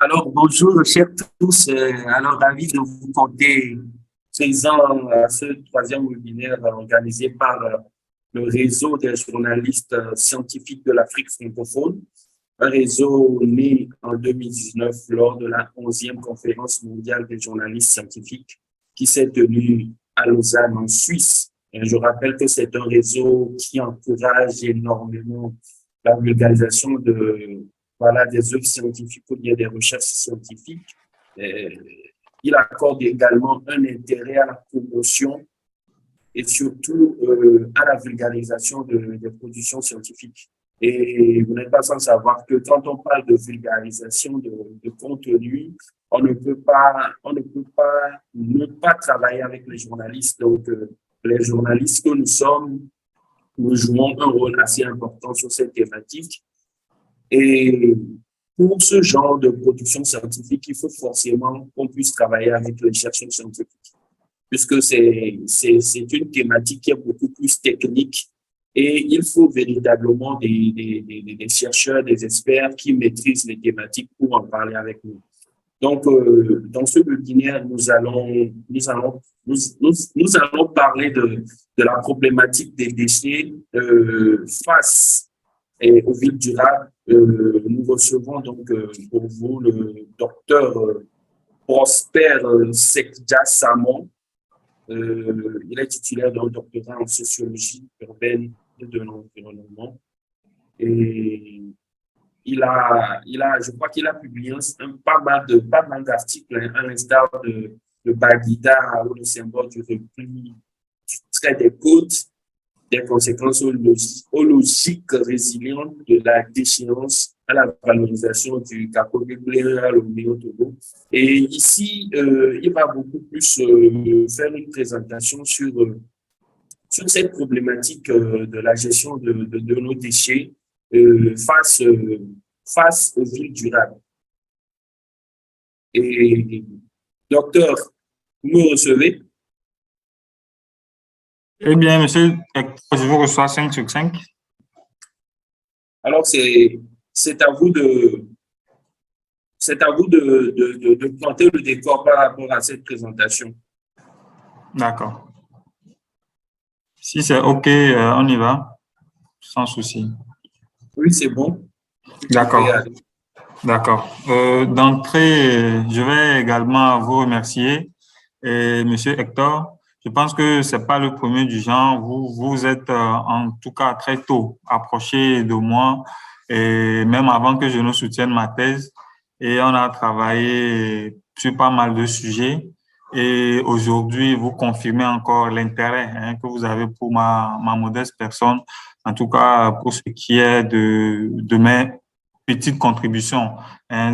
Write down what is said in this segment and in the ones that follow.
Alors, bonjour, chers tous. Alors, ravi de vous compter présent à ce troisième webinaire organisé par le réseau des journalistes scientifiques de l'Afrique francophone, un réseau né en 2019 lors de la 11e conférence mondiale des journalistes scientifiques qui s'est tenue à Lausanne, en Suisse. Et je rappelle que c'est un réseau qui encourage énormément la vulgarisation des œuvres scientifiques ou bien des recherches scientifiques. Il accorde également un intérêt à la promotion et surtout à la vulgarisation des productions scientifiques. Et vous n'êtes pas sans savoir que quand on parle de vulgarisation de contenu, on ne peut pas ne pas travailler avec les journalistes. Donc, les journalistes que nous sommes, nous jouons un rôle assez important sur cette thématique. Et pour ce genre de production scientifique, il faut forcément qu'on puisse travailler avec les chercheurs scientifiques, puisque c'est une thématique qui est beaucoup plus technique et il faut véritablement des chercheurs, des experts qui maîtrisent les thématiques pour en parler avec nous. Donc, dans ce webinaire, nous allons parler de la problématique des déchets face aux villes durables. Nous recevons donc pour vous le docteur Prosper Sekja Samon. Il est titulaire d'un doctorat en sociologie urbaine et de l'environnement. Et je crois qu'il a publié pas mal d'articles, à l'instar de Bagida ou le symbole du repli du trait des côtes, des conséquences hologiques résilientes de la déchéance à la valorisation du Kakobé-Bléral au Néo-Togo. Et ici, il va beaucoup plus faire une présentation sur cette problématique de la gestion de nos déchets face aux villes durables. Et docteur, vous me recevez? Eh bien, monsieur, je vous reçois 5 sur 5. Alors, c'est à vous de planter le décor par rapport à cette présentation. D'accord. Si c'est OK, on y va, sans souci. Oui, c'est bon. D'accord. D'accord. D'entrée, je vais également vous remercier. Et monsieur Hector, je pense que ce n'est pas le premier du genre. Vous êtes en tout cas très tôt approché de moi, et même avant que je ne soutienne ma thèse. Et on a travaillé sur pas mal de sujets. Et aujourd'hui, vous confirmez encore l'intérêt que vous avez pour ma modeste personne, en tout cas pour ce qui est de mes petites contributions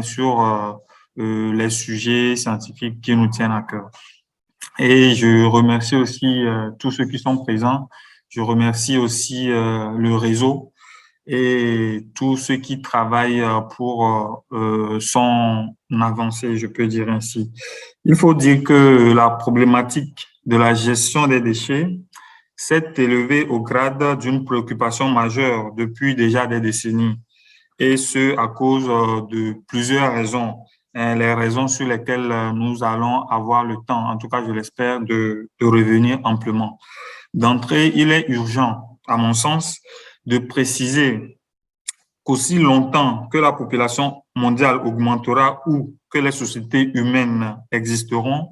sur les sujets scientifiques qui nous tiennent à cœur. Et je remercie aussi tous ceux qui sont présents. Je remercie aussi le réseau et tous ceux qui travaillent pour son avancée, je peux dire ainsi. Il faut dire que la problématique de la gestion des déchets s'est élevée au grade d'une préoccupation majeure depuis déjà des décennies, et ce à cause de plusieurs raisons. Les raisons sur lesquelles nous allons avoir le temps, en tout cas je l'espère, de revenir amplement. D'entrée, il est urgent, à mon sens, de préciser qu'aussi longtemps que la population mondiale augmentera ou que les sociétés humaines existeront,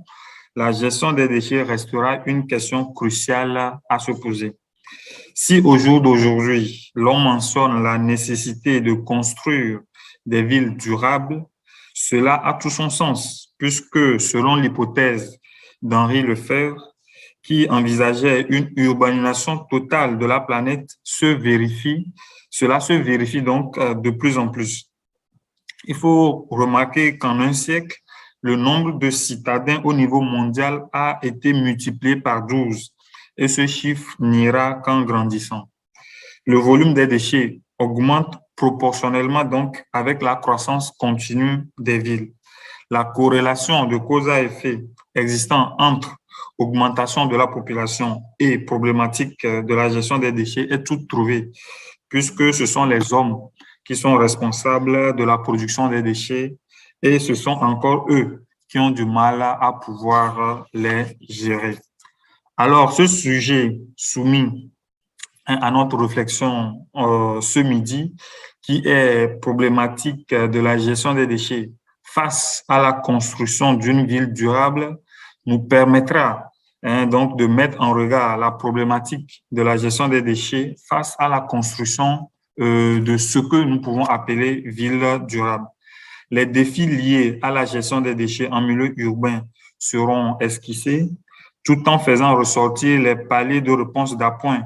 la gestion des déchets restera une question cruciale à se poser. Si au jour d'aujourd'hui, l'on mentionne la nécessité de construire des villes durables, cela a tout son sens, puisque selon l'hypothèse d'Henri Lefebvre, qui envisageait une urbanisation totale de la planète, cela se vérifie donc de plus en plus. Il faut remarquer qu'en un siècle, le nombre de citadins au niveau mondial a été multiplié par 12. Et ce chiffre n'ira qu'en grandissant. Le volume des déchets augmente proportionnellement donc avec la croissance continue des villes. La corrélation de cause à effet existant entre augmentation de la population et problématique de la gestion des déchets est toute trouvée, puisque ce sont les hommes qui sont responsables de la production des déchets, et ce sont encore eux qui ont du mal à pouvoir les gérer. Alors, ce sujet soumis à notre réflexion ce midi, qui est problématique de la gestion des déchets face à la construction d'une ville durable, nous permettra donc de mettre en regard la problématique de la gestion des déchets face à la construction de ce que nous pouvons appeler ville durable. Les défis liés à la gestion des déchets en milieu urbain seront esquissés, tout en faisant ressortir les paliers de réponse d'appoint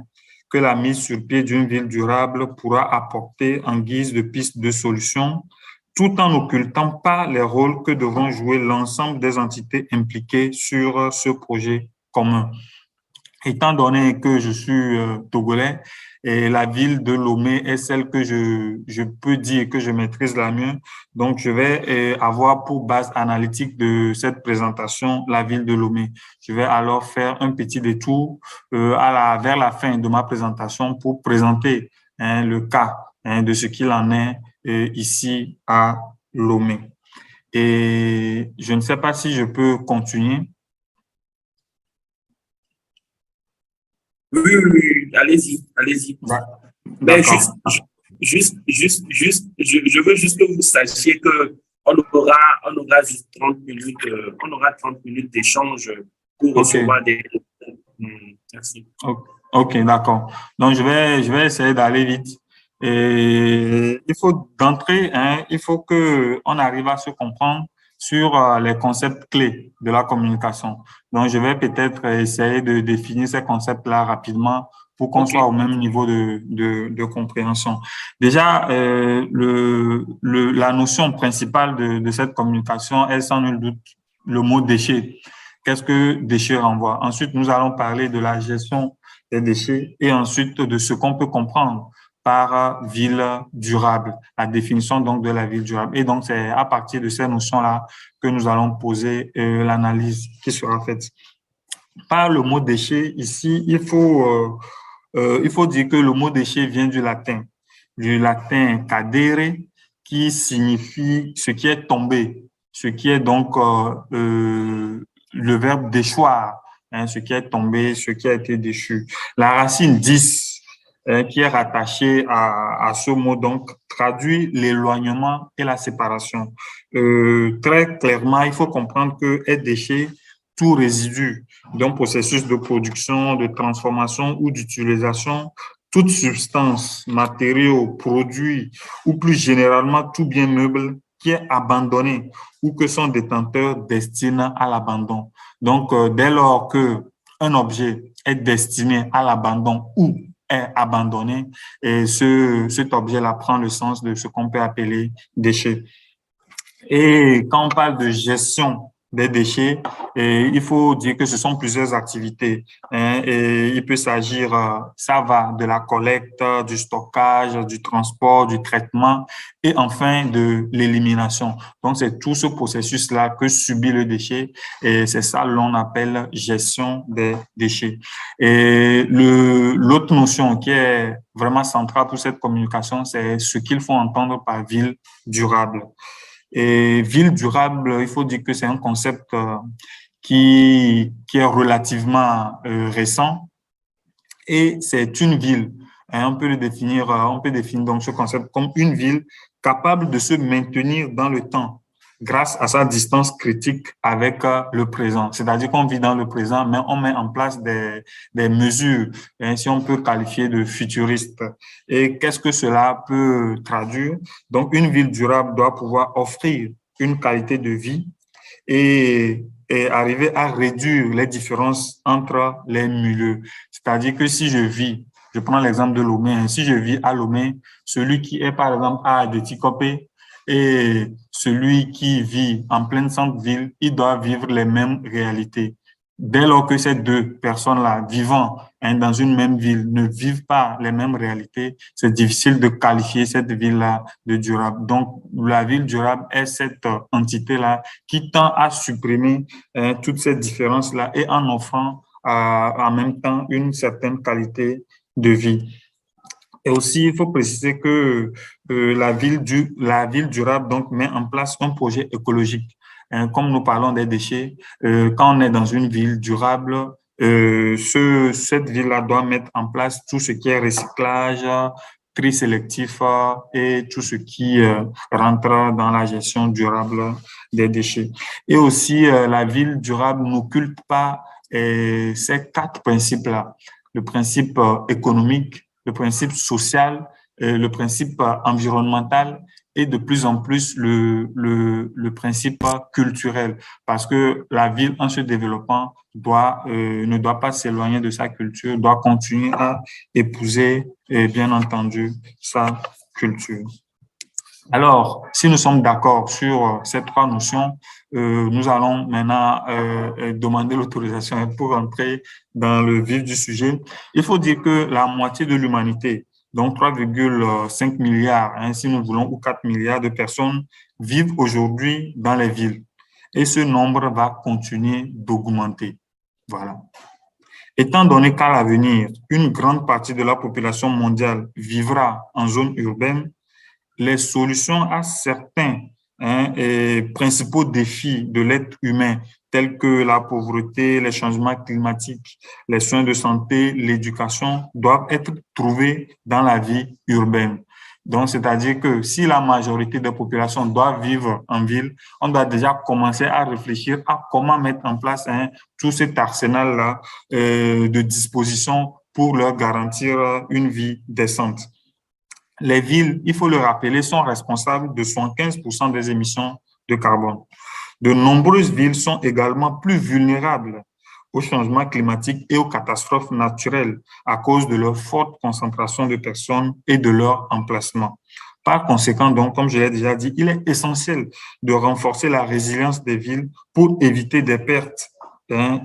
que la mise sur pied d'une ville durable pourra apporter en guise de piste de solution, tout en n'occultant pas les rôles que devront jouer l'ensemble des entités impliquées sur ce projet commun. Étant donné que je suis togolais et la ville de Lomé est celle que je peux dire que je maîtrise la mieux, donc je vais avoir pour base analytique de cette présentation la ville de Lomé. Je vais alors faire un petit détour vers la fin de ma présentation pour présenter le cas de ce qu'il en est ici à Lomé. Et je ne sais pas si je peux continuer. Oui, allez-y, allez-y. Mais je veux juste que vous sachiez que on aura juste 30 minutes, on aura 30 minutes d'échange pour recevoir des... Merci. OK, d'accord. Donc, je vais essayer d'aller vite. Et il faut d'entrée, il faut que on arrive à se comprendre sur les concepts clés de la communication. Donc, je vais peut-être essayer de définir ces concepts-là rapidement pour qu'on soit au même niveau de compréhension. Déjà, la notion principale de cette communication est sans nul doute le mot déchet. Qu'est-ce que déchet renvoie? Ensuite, nous allons parler de la gestion des déchets et ensuite de ce qu'on peut comprendre par ville durable, la définition donc de la ville durable. Et donc, c'est à partir de ces notions-là que nous allons poser l'analyse qui sera faite. Par le mot déchet, ici, il faut dire que le mot déchet vient du latin cadere, qui signifie ce qui est tombé, ce qui est donc le verbe déchoir, ce qui est tombé, ce qui a été déchu. La racine 10, qui est rattachée à ce mot, donc, traduit l'éloignement et la séparation. Très clairement, il faut comprendre que est déchet tout résidu d'un processus de production, de transformation ou d'utilisation, toute substance, matériau, produit ou plus généralement tout bien meuble qui est abandonné ou que son détenteur destine à l'abandon. Donc, dès lors qu'un objet est destiné à l'abandon ou est abandonné, et cet objet-là prend le sens de ce qu'on peut appeler déchet. Et quand on parle de gestion des déchets, il faut dire que ce sont plusieurs activités. Et il peut s'agir, ça va de la collecte, du stockage, du transport, du traitement et enfin de l'élimination. Donc, c'est tout ce processus-là que subit le déchet et c'est ça l'on appelle gestion des déchets. Et l'autre notion qui est vraiment centrale pour cette communication, c'est ce qu'il faut entendre par ville durable. Et ville durable, il faut dire que c'est un concept qui est relativement récent et c'est une ville. On peut définir donc ce concept comme une ville capable de se maintenir dans le temps grâce à sa distance critique avec le présent. C'est-à-dire qu'on vit dans le présent, mais on met en place des mesures, si on peut qualifier de futuristes. Et qu'est-ce que cela peut traduire? Donc, une ville durable doit pouvoir offrir une qualité de vie et arriver à réduire les différences entre les milieux. C'est-à-dire que si je prends l'exemple de Lomé, si je vis à Lomé, celui qui est par exemple à Adétikopé et celui qui vit en pleine centre-ville, ils doivent vivre les mêmes réalités. Dès lors que ces deux personnes-là vivant dans une même ville ne vivent pas les mêmes réalités, c'est difficile de qualifier cette ville-là de durable. Donc, la ville durable est cette entité-là qui tend à supprimer toutes ces différences-là et en offrant en même temps une certaine qualité de vie. Et aussi, il faut préciser que la ville durable donc, met en place un projet écologique. Hein, comme nous parlons des déchets, quand on est dans une ville durable, cette ville-là doit mettre en place tout ce qui est recyclage, tri sélectif et tout ce qui rentre dans la gestion durable des déchets. Et aussi, la ville durable n'occulte pas ces quatre principes-là. Le principe économique, le principe social, le principe environnemental et de plus en plus le principe culturel. Parce que la ville, en se développant, ne doit pas s'éloigner de sa culture, doit continuer à épouser, et bien entendu, sa culture. Alors, si nous sommes d'accord sur ces trois notions, nous allons maintenant demander l'autorisation pour entrer dans le vif du sujet. Il faut dire que la moitié de l'humanité, donc 3,5 milliards, hein, si nous voulons, ou 4 milliards de personnes, vivent aujourd'hui dans les villes. Et ce nombre va continuer d'augmenter. Voilà. Étant donné qu'à l'avenir, une grande partie de la population mondiale vivra en zone urbaine, les solutions à certains principaux défis de l'être humain, tels que la pauvreté, les changements climatiques, les soins de santé, l'éducation, doivent être trouvées dans la vie urbaine. Donc, c'est-à-dire que si la majorité des populations doivent vivre en ville, on doit déjà commencer à réfléchir à comment mettre en place tout cet arsenal-là de dispositions pour leur garantir une vie décente. Les villes, il faut le rappeler, sont responsables de 75% des émissions de carbone. De nombreuses villes sont également plus vulnérables au changement climatique et aux catastrophes naturelles à cause de leur forte concentration de personnes et de leur emplacement. Par conséquent, donc, comme je l'ai déjà dit, il est essentiel de renforcer la résilience des villes pour éviter des pertes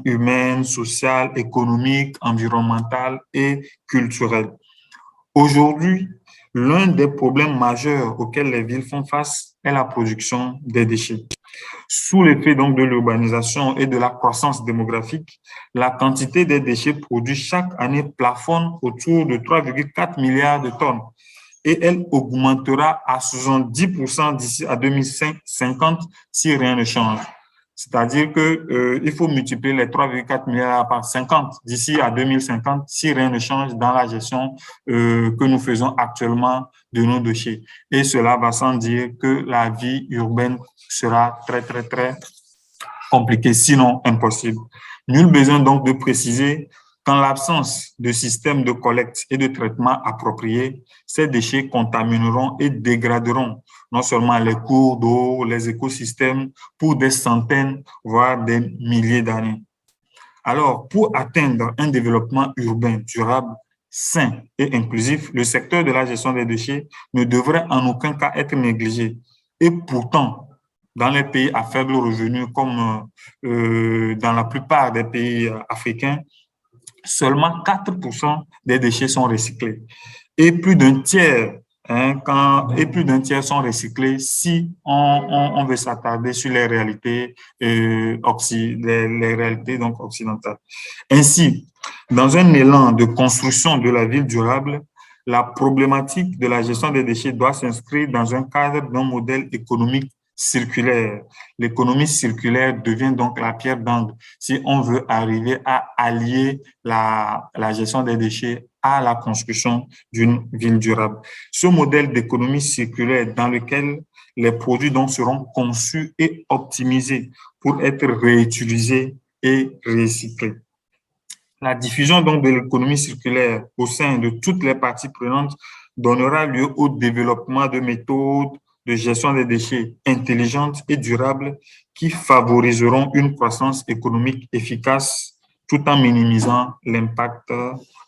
humaines, sociales, économiques, environnementales et culturelles. Aujourd'hui, l'un des problèmes majeurs auxquels les villes font face est la production des déchets. Sous l'effet donc de l'urbanisation et de la croissance démographique, la quantité des déchets produits chaque année plafonne autour de 3,4 milliards de tonnes et elle augmentera à 70% d'ici à 2050 si rien ne change. C'est-à-dire qu'il faut multiplier les 3,4 milliards par 50 d'ici à 2050 si rien ne change dans la gestion que nous faisons actuellement de nos déchets. Et cela va sans dire que la vie urbaine sera très, très, très compliquée, sinon impossible. Nul besoin donc de préciser qu'en l'absence de système de collecte et de traitement approprié, ces déchets contamineront et dégraderont non seulement les cours d'eau, les écosystèmes pour des centaines, voire des milliers d'années. Alors, pour atteindre un développement urbain durable, sain et inclusif, le secteur de la gestion des déchets ne devrait en aucun cas être négligé. Et pourtant, dans les pays à faible revenu, comme dans la plupart des pays africains, seulement 4% des déchets sont recyclés. Et plus d'un tiers, sont recyclés si on veut s'attarder sur les réalités, les réalités donc occidentales. Ainsi, dans un élan de construction de la ville durable, la problématique de la gestion des déchets doit s'inscrire dans un cadre d'un modèle économique circulaire. L'économie circulaire devient donc la pierre d'angle si on veut arriver à allier la gestion des déchets à la construction d'une ville durable. Ce modèle d'économie circulaire dans lequel les produits donc seront conçus et optimisés pour être réutilisés et recyclés. La diffusion donc de l'économie circulaire au sein de toutes les parties prenantes donnera lieu au développement de méthodes de gestion des déchets intelligentes et durables qui favoriseront une croissance économique efficace tout en minimisant l'impact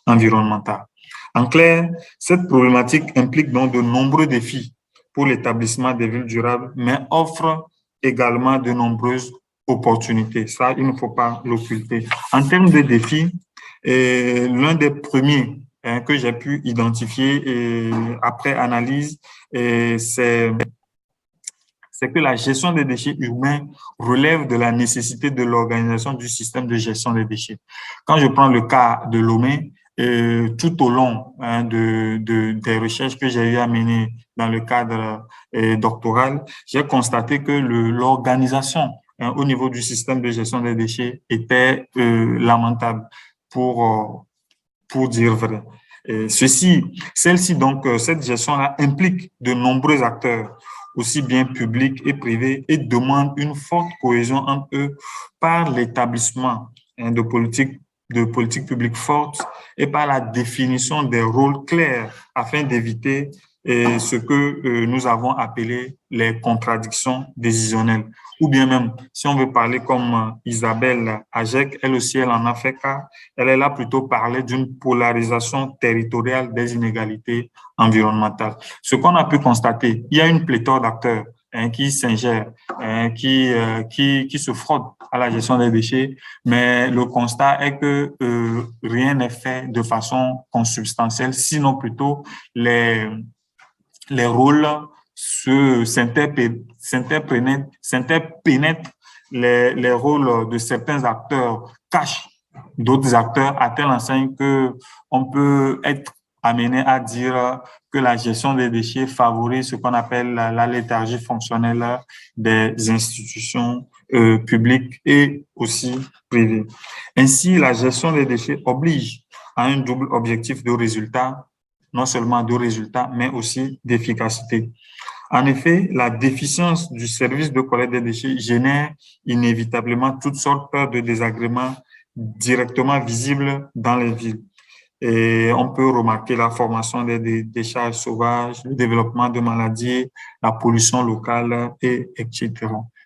environnemental. En clair, cette problématique implique donc de nombreux défis pour l'établissement des villes durables, mais offre également de nombreuses opportunités. Ça, il ne faut pas l'occulter. En termes de défis, l'un des premiers que j'ai pu identifier après analyse, c'est que la gestion des déchets urbains relève de la nécessité de l'organisation du système de gestion des déchets. Quand je prends le cas de Lomé, tout au long des recherches que j'ai eu à mener dans le cadre doctoral, j'ai constaté que l'organisation au niveau du système de gestion des déchets était lamentable pour dire vrai. Celle-ci donc, cette gestion-là implique de nombreux acteurs, aussi bien publics et privés, et demande une forte cohésion entre eux par l'établissement de politiques publiques fortes et par la définition des rôles clairs afin d'éviter ce que nous avons appelé les contradictions décisionnelles. Ou bien même, si on veut parler comme Isabelle Agec, elle aussi, elle en a fait cas, elle est là plutôt parler d'une polarisation territoriale des inégalités environnementales. Ce qu'on a pu constater, il y a une pléthore d'acteurs qui s'ingèrent, qui se frottent à la gestion des déchets, mais le constat est que rien n'est fait de façon consubstantielle, sinon plutôt les rôles s'interpénètrent, les rôles de certains acteurs cachent d'autres acteurs à telle enseigne que on peut être amené à dire que la gestion des déchets favorise ce qu'on appelle la léthargie fonctionnelle des institutions publiques et aussi privées. Ainsi, la gestion des déchets oblige à un double objectif de résultat, non seulement de résultat, mais aussi d'efficacité. En effet, la déficience du service de collecte des déchets génère inévitablement toutes sortes de désagréments directement visibles dans les villes. Et on peut remarquer la formation des décharges sauvages, le développement de maladies, la pollution locale, etc.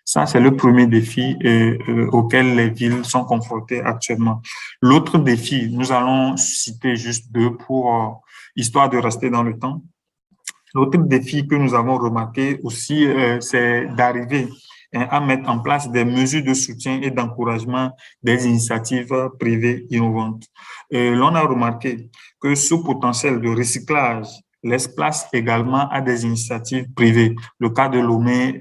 Ça, c'est le premier défi auquel les villes sont confrontées actuellement. L'autre défi, nous allons citer juste deux pour histoire de rester dans le temps. L'autre défi que nous avons remarqué aussi, c'est d'arriver à mettre en place des mesures de soutien et d'encouragement des initiatives privées innovantes. L'on a remarqué que ce potentiel de recyclage laisse place également à des initiatives privées. Le cas de Lomé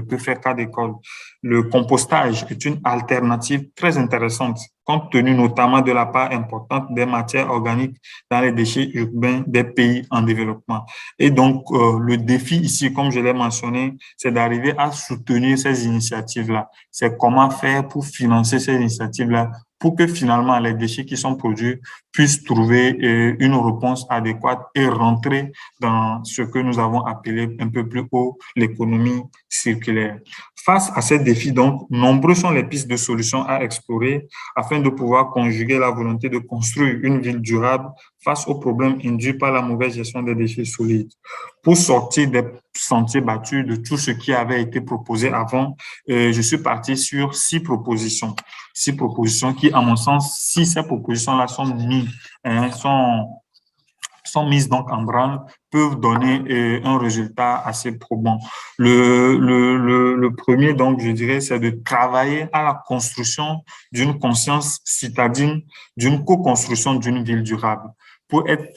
peut faire cas d'école. Le compostage est une alternative très intéressante, compte tenu notamment de la part importante des matières organiques dans les déchets urbains des pays en développement. Et donc, le défi ici, comme je l'ai mentionné, c'est d'arriver à soutenir ces initiatives-là. C'est comment faire pour financer ces initiatives-là pour que finalement les déchets qui sont produits puissent trouver une réponse adéquate et rentrer dans ce que nous avons appelé un peu plus haut l'économie circulaire. Face à ces défis, donc, nombreux sont les pistes de solutions à explorer afin de pouvoir conjuguer la volonté de construire une ville durable face aux problèmes induits par la mauvaise gestion des déchets solides. Pour sortir des sentiers battus de tout ce qui avait été proposé avant, je suis parti sur 6 propositions. 6 propositions qui, à mon sens, si ces propositions-là sont mises donc en branle, peuvent donner un résultat assez probant. Le premier, donc, je dirais, c'est de travailler à la construction d'une conscience citadine, d'une co-construction d'une ville durable. Pour être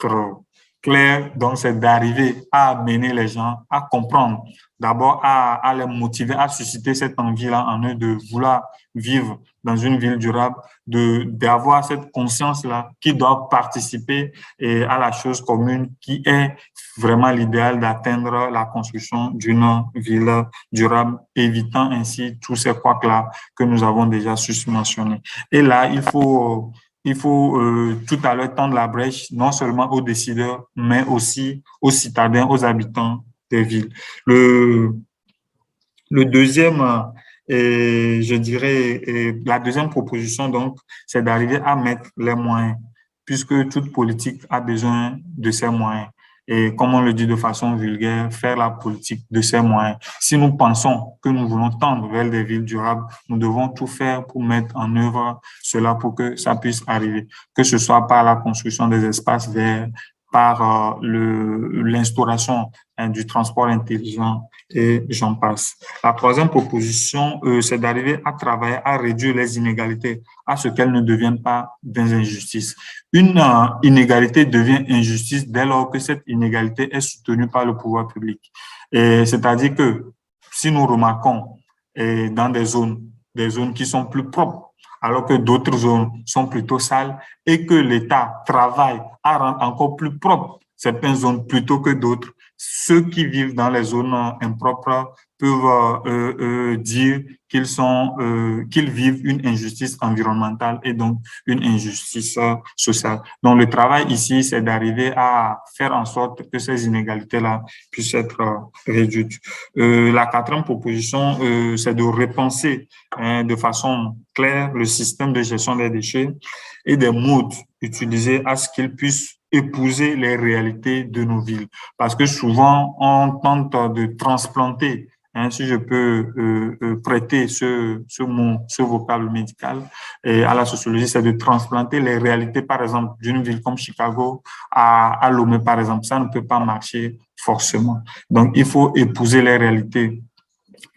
clair, donc, c'est d'arriver à amener les gens à comprendre, d'abord à les motiver, à susciter cette envie-là en eux de vouloir vivre dans une ville durable, d'avoir cette conscience-là qui doit participer à la chose commune qui est vraiment l'idéal d'atteindre la construction d'une ville durable, évitant ainsi tous ces couacs-là que nous avons déjà susmentionnés. Et là, il faut tout à l'heure tendre la brèche, non seulement aux décideurs, mais aussi aux citadins, aux habitants des villes. Le deuxième, je dirais, la deuxième proposition, donc, c'est d'arriver à mettre les moyens, puisque toute politique a besoin de ses moyens. Et comme on le dit de façon vulgaire, faire la politique de ses moyens. Si nous pensons que nous voulons tendre vers des villes durables, nous devons tout faire pour mettre en œuvre cela pour que ça puisse arriver, que ce soit par la construction des espaces verts, par l'instauration du transport intelligent et j'en passe. La troisième proposition, c'est d'arriver à travailler à réduire les inégalités à ce qu'elles ne deviennent pas des injustices. Une inégalité devient injustice dès lors que cette inégalité est soutenue par le pouvoir public. C'est-à-dire que si nous remarquons dans des zones qui sont plus propres alors que d'autres zones sont plutôt sales et que l'État travaille à rendre encore plus propres certaines zones plutôt que d'autres. Ceux qui vivent dans les zones impropres peuvent dire qu'ils vivent une injustice environnementale et donc une injustice sociale. Donc, le travail ici, c'est d'arriver à faire en sorte que ces inégalités-là puissent être réduites. La quatrième proposition, c'est de repenser de façon claire le système de gestion des déchets et des modes utilisés à ce qu'ils puissent épouser les réalités de nos villes. Parce que souvent, on tente de transplanter, si je peux prêter ce mot, ce vocable médical et à la sociologie, c'est de transplanter les réalités, par exemple, d'une ville comme Chicago à Lomé, par exemple. Ça ne peut pas marcher forcément. Donc, il faut épouser les réalités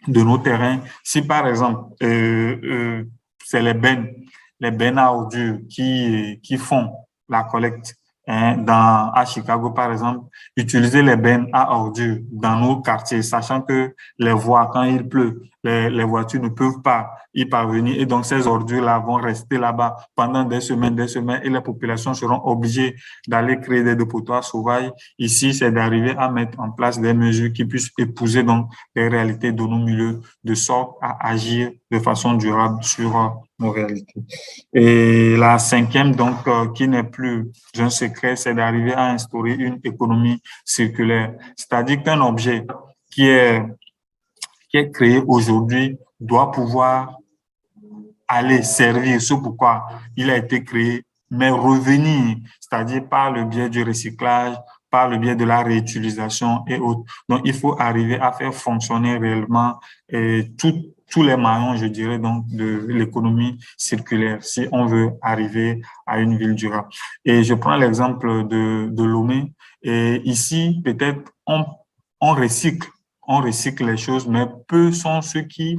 de nos terrains. Si, par exemple, c'est les bennes à ordures qui font la collecte à Chicago, par exemple, utiliser les bennes à ordures dans nos quartiers, sachant que les voies, quand il pleut, les voitures ne peuvent pas y parvenir et donc ces ordures-là vont rester là-bas pendant des semaines et les populations seront obligées d'aller créer des dépotoirs sauvages. Ici, c'est d'arriver à mettre en place des mesures qui puissent épouser donc les réalités de nos milieux de sorte à agir de façon durable sur nos réalités. Et la cinquième, donc, qui n'est plus un secret, c'est d'arriver à instaurer une économie circulaire. C'est-à-dire qu'un objet qui est créé aujourd'hui doit pouvoir aller servir ce pourquoi il a été créé, mais revenir, c'est-à-dire par le biais du recyclage, par le biais de la réutilisation et autres. Donc, il faut arriver à faire fonctionner réellement tous les maillons, je dirais, donc, de l'économie circulaire, si on veut arriver à une ville durable. Et je prends l'exemple de Lomé. Et ici, peut-être, on recycle les choses, mais peu sont ceux qui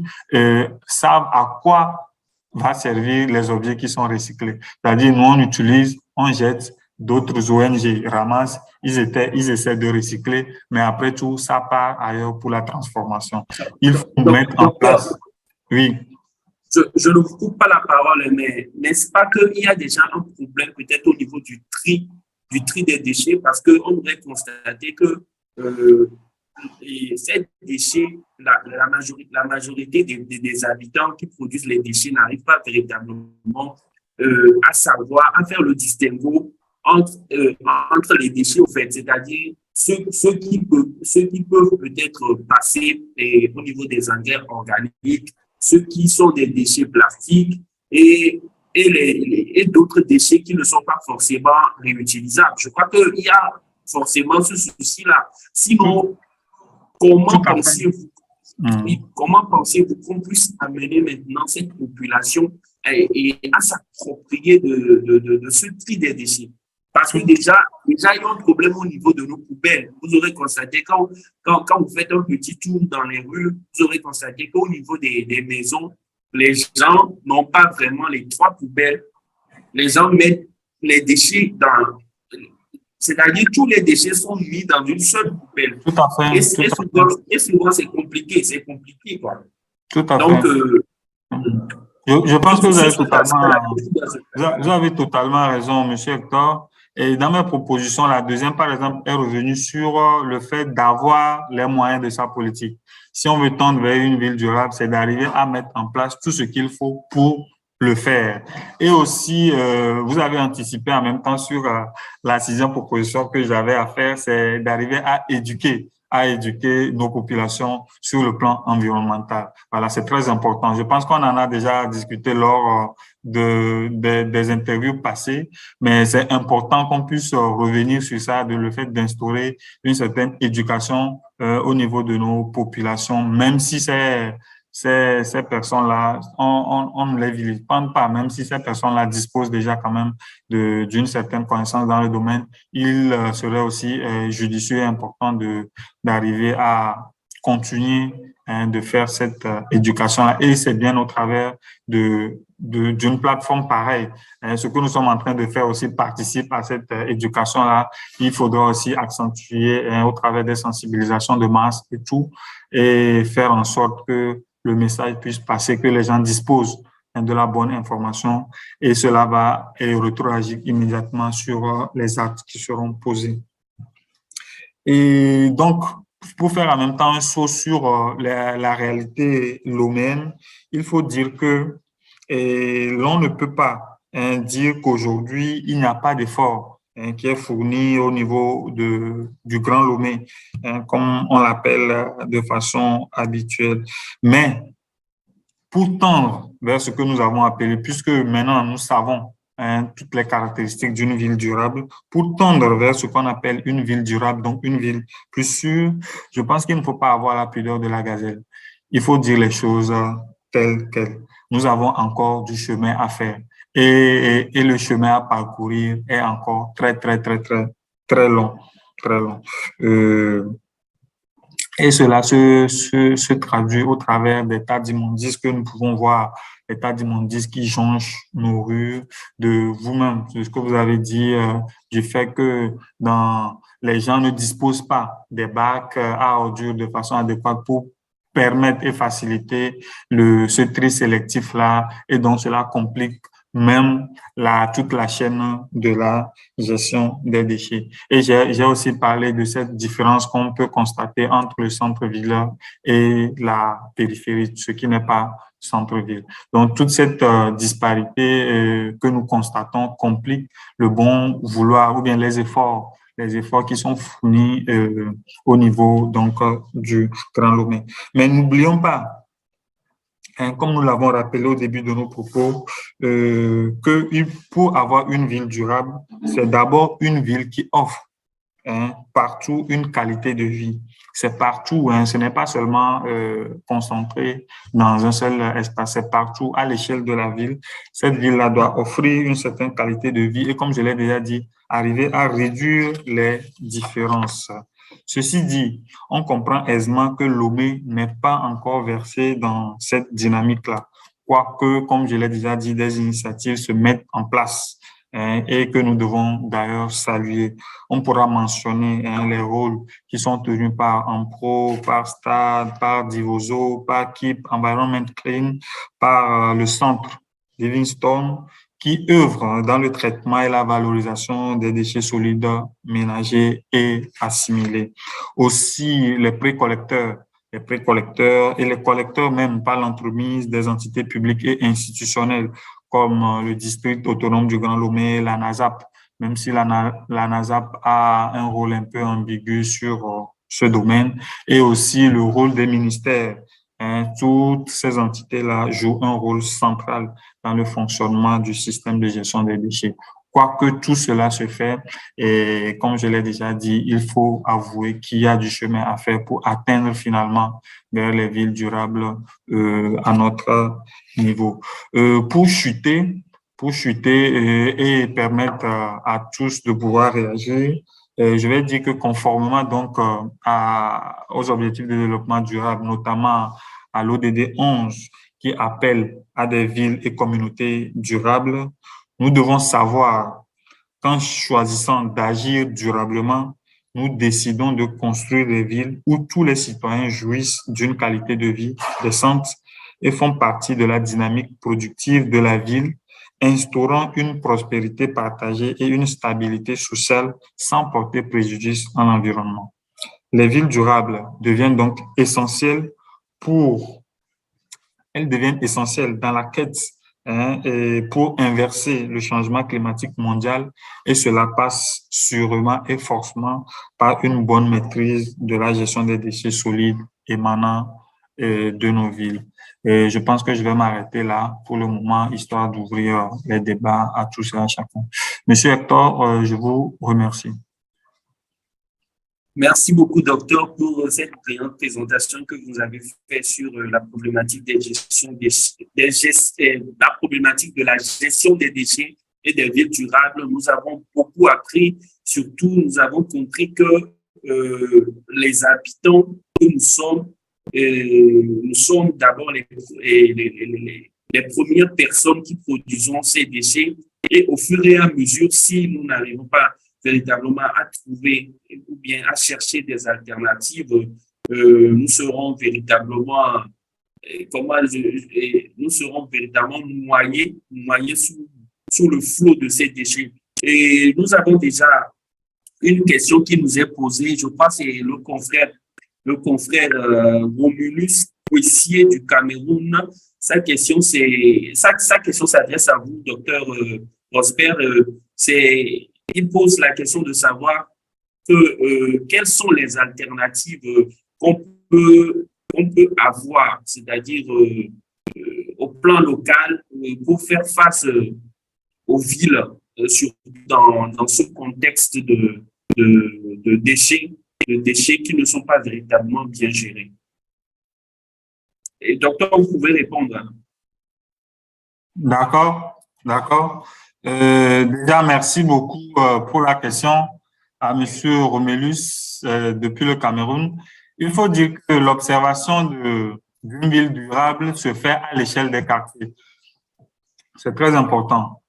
savent à quoi va servir les objets qui sont recyclés. C'est-à-dire, nous, on utilise, on jette, d'autres ONG ramassent, ils essaient de recycler, mais après tout, ça part ailleurs pour la transformation. Il faut mettre en place... Oui. Je ne vous coupe pas la parole, mais n'est-ce pas qu'il y a déjà un problème peut-être au niveau du tri des déchets, parce qu'on devrait constater que ces déchets, la majorité des habitants qui produisent les déchets n'arrivent pas véritablement à savoir, à faire le distinguo entre les déchets, au fait, c'est-à-dire ceux qui peuvent peut-être passer au niveau des engrais organiques, ceux qui sont des déchets plastiques et d'autres déchets qui ne sont pas forcément réutilisables. Je crois qu'il y a forcément ce souci-là. Sinon, comment pensez-vous qu'on puisse amener maintenant cette population et à s'approprier de ce tri des déchets? Parce que déjà, il y a un problème au niveau de nos poubelles. Vous aurez constaté, quand vous faites un petit tour dans les rues, vous aurez constaté qu'au niveau des maisons, les gens n'ont pas vraiment les 3 poubelles. Les gens mettent les déchets dans... C'est-à-dire tous les déchets sont mis dans une seule poubelle. Tout à fait. Et souvent, c'est compliqué, quoi. Tout à Donc, fait. Je pense que vous avez totalement raison, M. Hector. Et dans mes propositions, la deuxième, par exemple, est revenue sur le fait d'avoir les moyens de sa politique. Si on veut tendre vers une ville durable, c'est d'arriver à mettre en place tout ce qu'il faut pour le faire. Et aussi, vous avez anticipé en même temps sur la 6e proposition que j'avais à faire, c'est d'arriver à éduquer nos populations sur le plan environnemental. Voilà, c'est très important. Je pense qu'on en a déjà discuté lors des interviews passées, mais c'est important qu'on puisse revenir sur ça, le fait d'instaurer une certaine éducation au niveau de nos populations, même si ces personnes-là, on ne les vilipende pas, même si ces personnes-là disposent déjà quand même d'une certaine connaissance dans le domaine, il serait aussi judicieux et important d'arriver à continuer de faire cette éducation-là. Et c'est bien au travers d'une plateforme pareille. Ce que nous sommes en train de faire aussi participe à cette éducation-là. Il faudra aussi accentuer au travers des sensibilisations de masse et tout, et faire en sorte que le message puisse passer, que les gens disposent de la bonne information et cela va rétroagir immédiatement sur les actes qui seront posés. Et donc, pour faire en même temps un saut sur la réalité loméenne, il faut dire que l'on ne peut pas dire qu'aujourd'hui, il n'y a pas d'effort qui est fourni au niveau du Grand Lomé, comme on l'appelle de façon habituelle. Mais pour tendre vers ce que nous avons appelé, puisque maintenant nous savons toutes les caractéristiques d'une ville durable, pour tendre vers ce qu'on appelle une ville durable, donc une ville plus sûre, je pense qu'il ne faut pas avoir la pudeur de la gazelle. Il faut dire les choses telles quelles. Nous avons encore du chemin à faire et le chemin à parcourir est encore très, très, très, très, très long, très long. Et cela se traduit au travers des tas d'immondices que nous pouvons voir, des tas d'immondices qui jonchent nos rues, de vous-même, de ce que vous avez dit, du fait que les gens ne disposent pas des bacs à ordures de façon adéquate pour permettre et faciliter ce tri sélectif-là, et donc cela complique même toute la chaîne de la gestion des déchets. Et j'ai aussi parlé de cette différence qu'on peut constater entre le centre-ville et la périphérie, ce qui n'est pas centre-ville. Donc, toute cette disparité que nous constatons complique le bon vouloir ou bien les efforts qui sont fournis au niveau donc du Grand Lomé. Mais n'oublions pas, comme nous l'avons rappelé au début de nos propos, que pour avoir une ville durable, c'est d'abord une ville qui offre partout une qualité de vie. C'est partout, ce n'est pas seulement concentré dans un seul espace, c'est partout à l'échelle de la ville. Cette ville-là doit offrir une certaine qualité de vie et, comme je l'ai déjà dit, arriver à réduire les différences. Ceci dit, on comprend aisément que Lomé n'est pas encore versé dans cette dynamique-là, quoique, comme je l'ai déjà dit, des initiatives se mettent en place et que nous devons d'ailleurs saluer. On pourra mentionner les rôles qui sont tenus par Ampro, par Stade, par Divoso, par KIP, Environment Clean, par le centre Livingstone, qui œuvrent dans le traitement et la valorisation des déchets solides ménagers et assimilés. Aussi, les précollecteurs et les collecteurs même par l'entremise des entités publiques et institutionnelles comme le district autonome du Grand Lomé, la NASAP, même si la NASAP a un rôle un peu ambigu sur ce domaine, et aussi le rôle des ministères. Toutes ces entités-là jouent un rôle central dans le fonctionnement du système de gestion des déchets. Quoique tout cela se fait, et comme je l'ai déjà dit, il faut avouer qu'il y a du chemin à faire pour atteindre finalement vers les villes durables à notre niveau. Pour chuter et permettre à tous de pouvoir réagir, je vais dire que conformément donc aux objectifs de développement durable, notamment à l'ODD 11, qui appelle à des villes et communautés durables, nous devons savoir qu'en choisissant d'agir durablement, nous décidons de construire des villes où tous les citoyens jouissent d'une qualité de vie décente et font partie de la dynamique productive de la ville, instaurant une prospérité partagée et une stabilité sociale sans porter préjudice à l'environnement. Les villes durables deviennent donc essentielles dans la quête et pour inverser le changement climatique mondial, et cela passe sûrement et forcément par une bonne maîtrise de la gestion des déchets solides émanant de nos villes. Et je pense que je vais m'arrêter là pour le moment, histoire d'ouvrir les débats à tous et à chacun. Monsieur Hector, je vous remercie. Merci beaucoup, docteur, pour cette brillante présentation que vous avez faite sur la problématique la problématique de la gestion des déchets et des villes durables. Nous avons beaucoup appris, surtout nous avons compris que les habitants que nous sommes d'abord les premières personnes qui produisons ces déchets, et au fur et à mesure, si nous n'arrivons pas véritablement à trouver ou bien à chercher des alternatives, nous serons véritablement nous serons véritablement noyés sous le flot de ces déchets. Et nous avons déjà une question qui nous est posée, je crois que c'est le confrère Romulus Poissier du Cameroun. Sa question s'adresse à vous, docteur Prosper. Il pose la question de savoir quelles sont les alternatives qu'on peut avoir, c'est-à-dire au plan local, pour faire face aux villes, surtout dans ce contexte de déchets qui ne sont pas véritablement bien gérés. Et docteur, vous pouvez répondre. D'accord, d'accord. Déjà, merci beaucoup pour la question à Monsieur Romulus depuis le Cameroun. Il faut dire que l'observation d'une ville durable se fait à l'échelle des quartiers. C'est très important.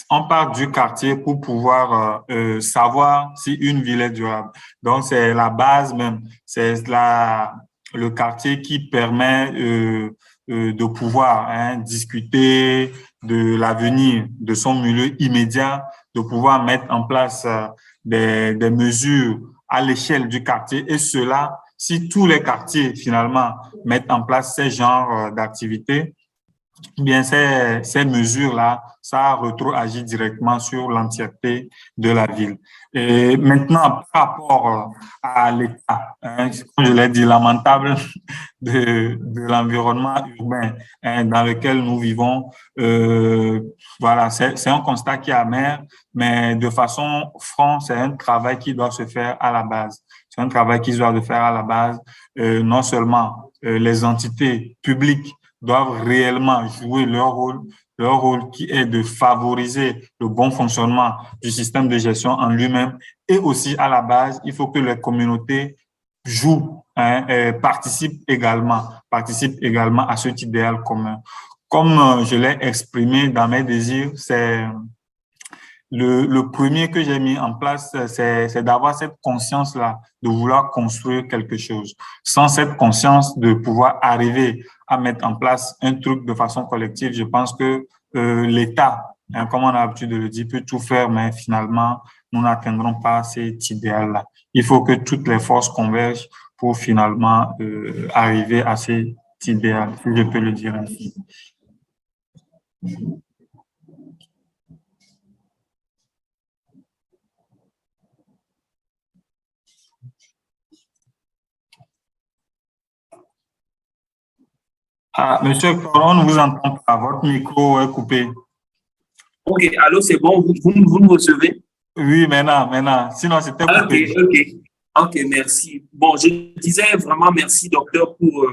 On part du quartier pour pouvoir savoir si une ville est durable. Donc, c'est la base même. C'est le quartier qui permet de pouvoir discuter de l'avenir, de son milieu immédiat, de pouvoir mettre en place des mesures à l'échelle du quartier. Et cela, si tous les quartiers, finalement, mettent en place ces genres d'activités, bien, ces mesures-là, ça rétroagit directement sur l'entièreté de la ville. Et maintenant, par rapport à l'état, comme je l'ai dit, lamentable de l'environnement urbain dans lequel nous vivons, voilà, c'est un constat qui est amer, mais de façon franche, c'est un travail qui doit se faire à la base. C'est un travail qui doit se faire à la base, non seulement les entités publiques doivent réellement jouer leur rôle qui est de favoriser le bon fonctionnement du système de gestion en lui-même. Et aussi, à la base, il faut que les communautés jouent, participent également à cet idéal commun. Comme je l'ai exprimé dans mes désirs, c'est le premier que j'ai mis en place, c'est d'avoir cette conscience-là, de vouloir construire quelque chose. Sans cette conscience de pouvoir arriver à mettre en place un truc de façon collective, je pense que l'État, comme on a l'habitude de le dire, peut tout faire, mais finalement, nous n'atteindrons pas cet idéal-là. Il faut que toutes les forces convergent pour finalement arriver à cet idéal, si je peux le dire ainsi. Ah, monsieur, on ne vous entend pas. Votre micro est coupé. OK, allô, c'est bon, vous me recevez? Oui, maintenant. Sinon, c'était coupé. OK, merci. Bon, je disais vraiment merci, docteur, pour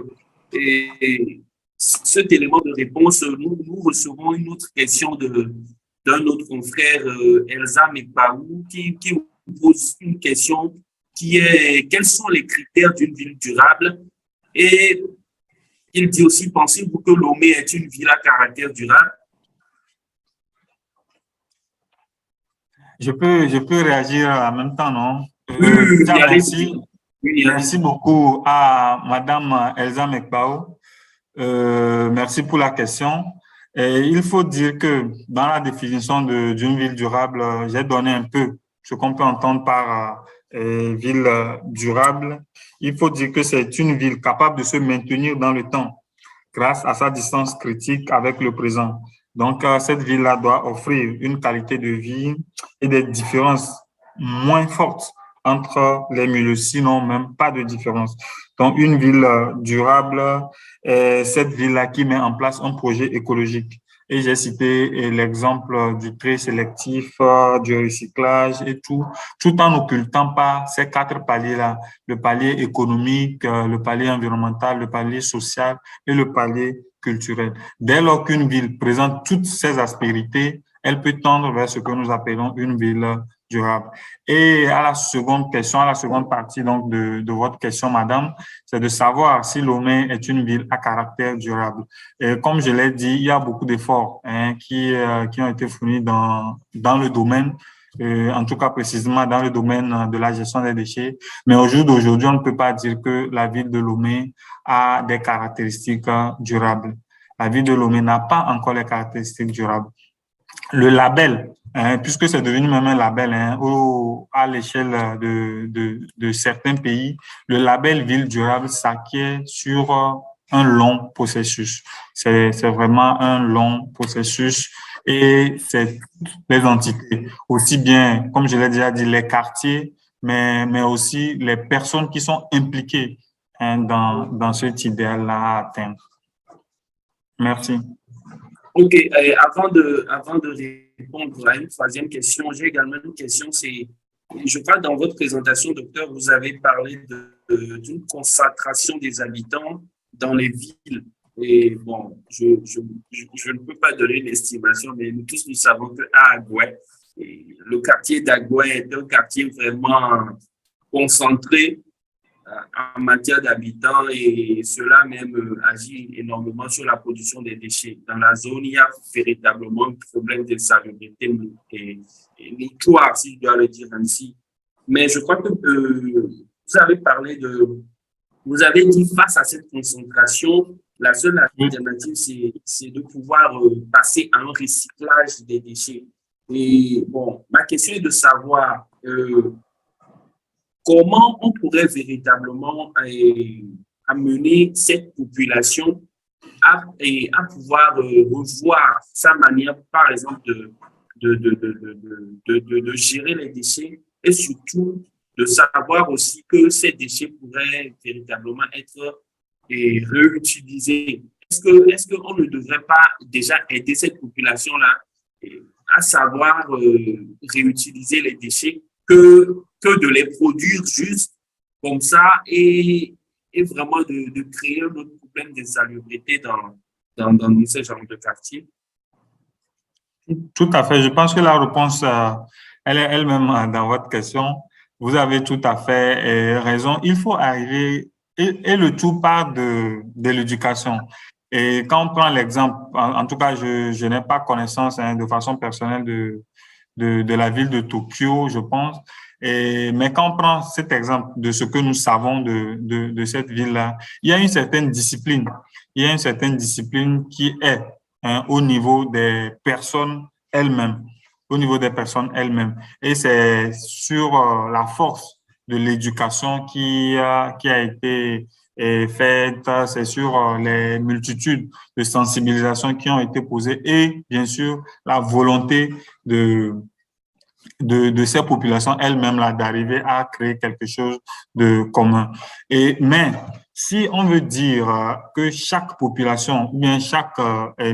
cet élément de réponse. Nous recevons une autre question d'un autre confrère, Elsa Mekpaou, qui pose une question qui est: quels sont les critères d'une ville durable? Et il dit aussi: pensez-vous que Lomé est une ville à caractère durable? Je peux réagir en même temps, non? Merci beaucoup à Madame Elsa Mekpaou. Merci pour la question. Et il faut dire que dans la définition d'une ville durable, j'ai donné un peu ce qu'on peut entendre par ville durable. Il faut dire que c'est une ville capable de se maintenir dans le temps grâce à sa distance critique avec le présent. Donc, cette ville-là doit offrir une qualité de vie et des différences moins fortes entre les milieux, sinon même pas de différence. Donc, une ville durable est cette ville-là qui met en place un projet écologique. Et j'ai cité l'exemple du tri sélectif, du recyclage et tout en n'occultant pas ces 4 paliers-là: le palier économique, le palier environnemental, le palier social et le palier culturel. Dès lors qu'une ville présente toutes ces aspérités, elle peut tendre vers ce que nous appelons une ville durable. Et à la seconde question, à la seconde partie donc de votre question, madame, c'est de savoir si Lomé est une ville à caractère durable. Et comme je l'ai dit, il y a beaucoup d'efforts qui ont été fournis dans le domaine. en tout cas précisément dans le domaine de la gestion des déchets. Mais au jour d'aujourd'hui, on ne peut pas dire que la ville de Lomé a des caractéristiques durables. La ville de Lomé n'a pas encore les caractéristiques durables. Le label, puisque c'est devenu même un label à l'échelle de certains pays, le label ville durable s'acquiert sur un long processus. C'est vraiment un long processus et c'est les entités, aussi bien, comme je l'ai déjà dit, les quartiers, mais aussi les personnes qui sont impliquées dans cet idéal-là à atteindre. Merci. OK. Avant de répondre à une troisième question, j'ai également une question. Je crois que dans votre présentation, docteur, vous avez parlé d'une concentration des habitants dans les villes. Et bon, je ne peux pas donner une estimation, mais nous tous, nous savons qu'à Agoué, le quartier d'Agoué est un quartier vraiment concentré en matière d'habitants et cela même agit énormément sur la production des déchets. Dans la zone, il y a véritablement un problème de salubrité et notoire, si je dois le dire ainsi. Mais je crois que vous avez dit face à cette concentration, la seule alternative, c'est de pouvoir passer à un recyclage des déchets. Et bon, ma question est de savoir comment on pourrait véritablement amener cette population à pouvoir revoir sa manière, par exemple, de gérer les déchets et surtout de savoir aussi que ces déchets pourraient véritablement être réutilisés. Est-ce qu'on ne devrait pas déjà aider cette population-là à savoir réutiliser les déchets que de les produire juste comme ça et vraiment de créer un autre problème d'insalubrité dans ce genre de quartier? Tout à fait. Je pense que la réponse, elle est elle-même dans votre question. Vous avez tout à fait raison. Il faut arriver, et le tout part de l'éducation. Et quand on prend l'exemple, en tout cas, je n'ai pas connaissance de façon personnelle de la ville de Tokyo, je pense. Mais quand on prend cet exemple de ce que nous savons de cette ville-là, il y a une certaine discipline. Il y a une certaine discipline qui est au niveau des personnes elles-mêmes. Au niveau des personnes elles-mêmes. Et c'est sur la force de l'éducation qui a été faite, c'est sur les multitudes de sensibilisations qui ont été posées et bien sûr la volonté de ces populations elles-mêmes là d'arriver à créer quelque chose de commun. Mais si on veut dire que chaque population ou bien chaque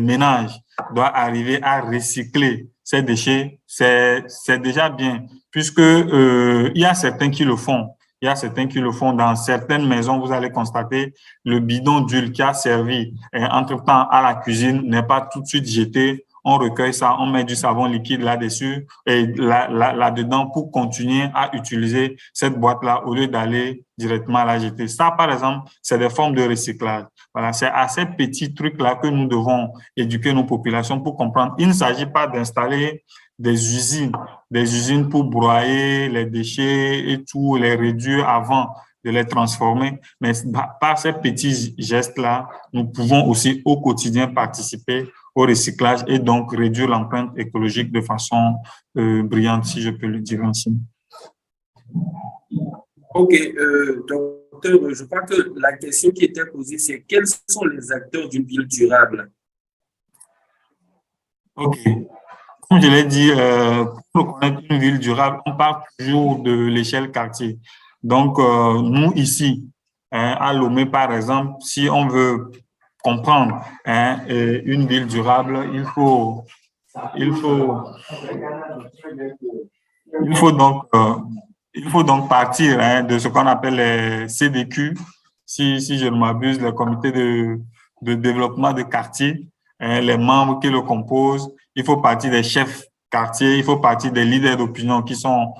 ménage doit arriver à recycler ses déchets, c'est déjà bien, puisque il y a certains qui le font. Il y a certains qui le font dans certaines maisons. Vous allez constater le bidon d'huile qui a servi entre-temps à la cuisine n'est pas tout de suite jeté. On recueille ça, on met du savon liquide là-dessus et là-dedans pour continuer à utiliser cette boîte-là au lieu d'aller directement la jeter. Ça, par exemple, c'est des formes de recyclage. Voilà, c'est à ces petits trucs-là que nous devons éduquer nos populations pour comprendre. Il ne s'agit pas d'installer des usines pour broyer les déchets et tout, les réduire avant de les transformer. Mais par ces petits gestes-là, nous pouvons aussi au quotidien participer au recyclage et donc réduire l'empreinte écologique de façon brillante, si je peux le dire ainsi. OK. Docteur, je crois que la question qui était posée, c'est quels sont les acteurs d'une ville durable? OK. Comme je l'ai dit, pour connaître une ville durable, on parle toujours de l'échelle quartier. Donc, nous, ici, à Lomé, par exemple, si on veut comprendre une ville durable, il faut donc partir de ce qu'on appelle les CDQ, si je ne m'abuse, le comité de développement de quartier, les membres qui le composent. Il faut partir des chefs quartiers, il faut partir des leaders d'opinion qui sont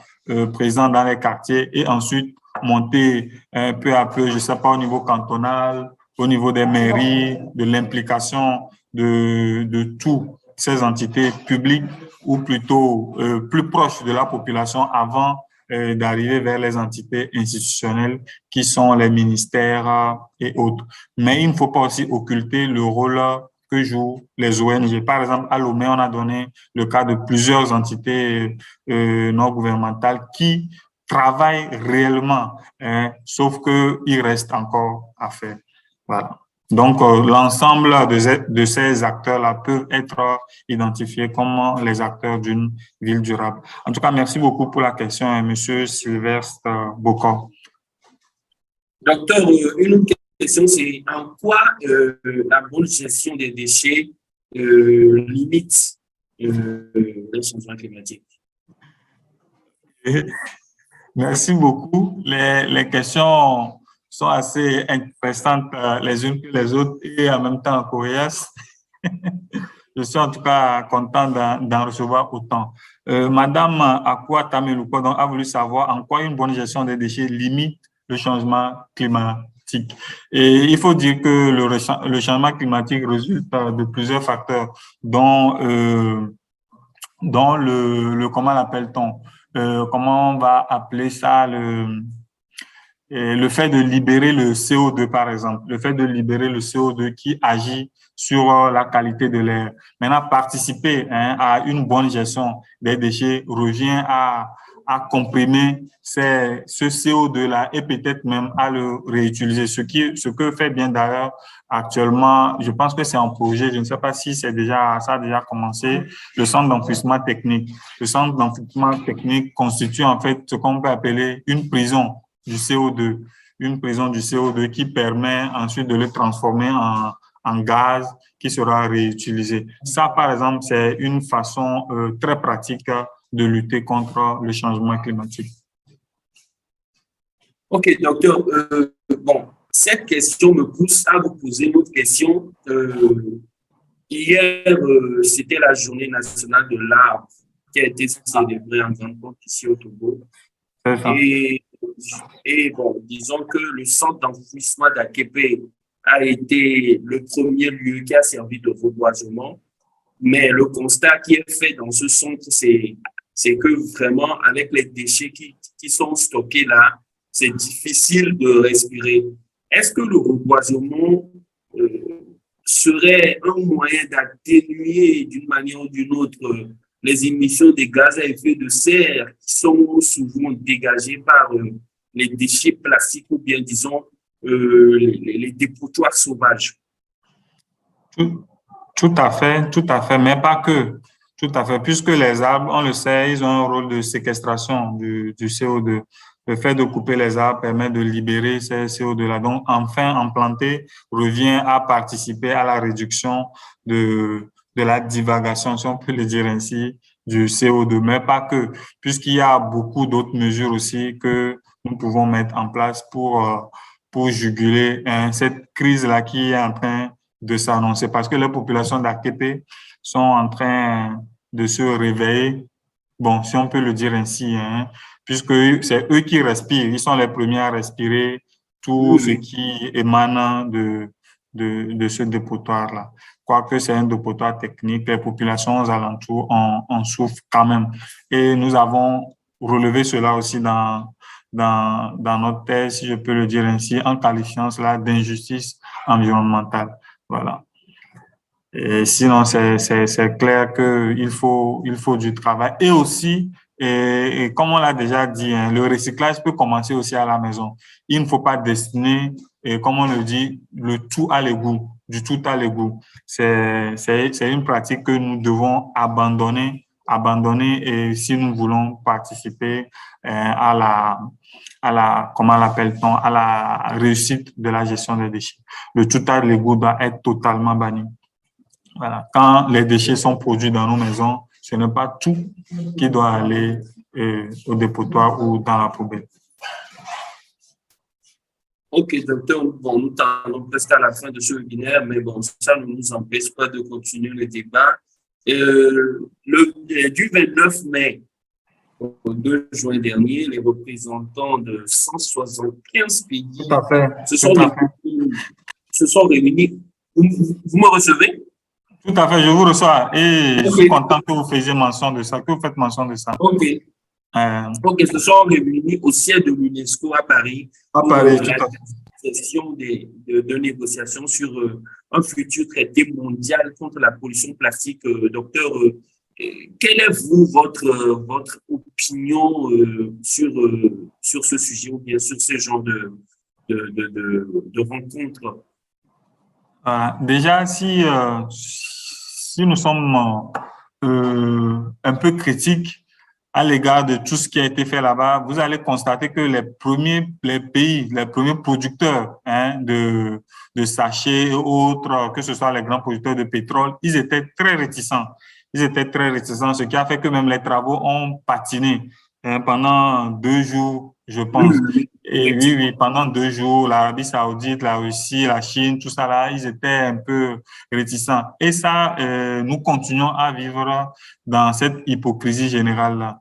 présents dans les quartiers et ensuite monter peu à peu, je ne sais pas, au niveau cantonal, au niveau des mairies, de l'implication de tous ces entités publiques ou plutôt plus proches de la population avant d'arriver vers les entités institutionnelles qui sont les ministères et autres. Mais il ne faut pas aussi occulter le rôle que jouent les ONG. Par exemple, à Lomé, on a donné le cas de plusieurs entités non gouvernementales qui travaillent réellement, hein, sauf qu'il reste encore à faire. Voilà. Donc, l'ensemble de ces acteurs-là peuvent être identifiés comme les acteurs d'une ville durable. En tout cas, merci beaucoup pour la question, Monsieur Sylvestre Bocor. Docteur, une autre question, c'est en quoi la bonne gestion des déchets limite le changement climatique? Merci beaucoup. Les questions sont assez intéressantes les unes que les autres et en même temps coriaces. Je suis en tout cas content d'en recevoir autant. Madame Akua Tamelouko a voulu savoir en quoi une bonne gestion des déchets limite le changement climatique. Et il faut dire que le changement climatique résulte de plusieurs facteurs, dont comment l'appelle-t-on? Comment on va appeler ça, le fait de libérer le CO2, par exemple, le fait de libérer le CO2 qui agit sur la qualité de l'air. Maintenant, participer à une bonne gestion des déchets revient à comprimer ce CO2-là et peut-être même à le réutiliser. Ce que fait bien d'ailleurs actuellement, je pense que c'est en projet, je ne sais pas si ça a déjà commencé, le centre d'enfouissement technique. Le centre d'enfouissement technique constitue en fait ce qu'on peut appeler une prison du CO2, une prison du CO2 qui permet ensuite de le transformer en gaz qui sera réutilisé. Ça, par exemple, c'est une façon très pratique de lutter contre le changement climatique. OK, docteur. Bon, cette question me pousse à vous poser une autre question. Hier, c'était la journée nationale de l'arbre qui a été célébrée en grande pompe ici au Togo. Et bon, disons que le centre d'enfouissement d'Aképé a été le premier lieu qui a servi de reboisement. Mais le constat qui est fait dans ce centre, c'est que vraiment, avec les déchets qui sont stockés là, c'est difficile de respirer. Est-ce que le reboisement serait un moyen d'atténuer d'une manière ou d'une autre les émissions de gaz à effet de serre qui sont souvent dégagées par les déchets plastiques ou bien, disons, les dépotoirs sauvages? Tout à fait, mais pas que. Tout à fait, puisque les arbres, on le sait, ils ont un rôle de séquestration du CO2. Le fait de couper les arbres permet de libérer ces CO2-là. Donc, enfin, en planter revient à participer à la réduction de la divagation, si on peut le dire ainsi, du CO2, mais pas que, puisqu'il y a beaucoup d'autres mesures aussi que nous pouvons mettre en place pour juguler cette crise-là qui est en train de s'annoncer, parce que les populations d'Aképé sont en train de se réveiller, bon, si on peut le dire ainsi, puisque c'est eux qui respirent, ils sont les premiers à respirer tout ce qui émane de ce dépotoir-là. Quoique c'est un dépotoir technique, les populations aux alentours en souffrent quand même. Et nous avons relevé cela aussi dans notre thèse, si je peux le dire ainsi, en qualifiant cela d'injustice environnementale. Voilà. Et sinon, c'est clair qu'il faut du travail. Et aussi, et comme on l'a déjà dit, le recyclage peut commencer aussi à la maison. Il ne faut pas destiner, et comme on le dit, le tout à l'égout, du tout à l'égout. C'est une pratique que nous devons abandonner et si nous voulons participer comment l'appelle-t-on, à la réussite de la gestion des déchets. Le tout à l'égout doit être totalement banni. Voilà. Quand les déchets sont produits dans nos maisons, ce n'est pas tout qui doit aller au dépotoir ou dans la poubelle. OK, docteur. Bon, nous tendons presque à la fin de ce webinaire, mais bon, ça ne nous empêche pas de continuer le débat. Du 29 mai au 2 juin dernier, les représentants de 175 pays se sont réunis. Vous me recevez? Tout à fait, je vous reçois et je suis Ok, content que vous faisiez mention de ça, que vous faites mention de ça. ok. Euh, Ok, se sont réunis au siège de l'UNESCO à Paris à pour Paris, tout la à fait. session de négociations sur un futur traité mondial contre la pollution plastique. Docteur, quelle est votre opinion sur ce sujet ou bien sur ce genre de rencontres? Déjà, si nous sommes un peu critiques à l'égard de tout ce qui a été fait là-bas, vous allez constater que les pays, les premiers producteurs de sachets et autres, que ce soit les grands producteurs de pétrole, ils étaient très réticents. Ils étaient très réticents, ce qui a fait que même les travaux ont patiné pendant 2 jours, je pense. Oui, Et oui, oui, effectivement. pendant 2 jours, l'Arabie Saoudite, la Russie, la Chine, tout ça là, ils étaient un peu réticents. Et ça, nous continuons à vivre dans cette hypocrisie générale là.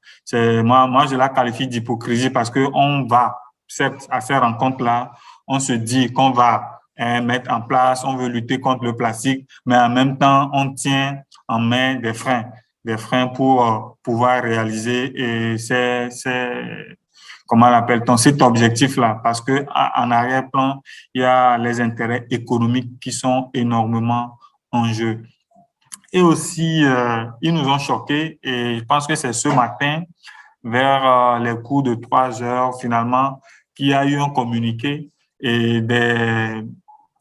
Moi, je la qualifie d'hypocrisie parce que on va, certes, à ces rencontres-là, on se dit qu'on va mettre en place, on veut lutter contre le plastique, mais en même temps, on tient en main des freins pour pouvoir réaliser et comment l'appelle-t-on, cet objectif-là, parce que en arrière-plan, il y a les intérêts économiques qui sont énormément en jeu. Et aussi, ils nous ont choqués et je pense que c'est ce matin, vers les coups de 3 heures, finalement, qu'il y a eu un communiqué et de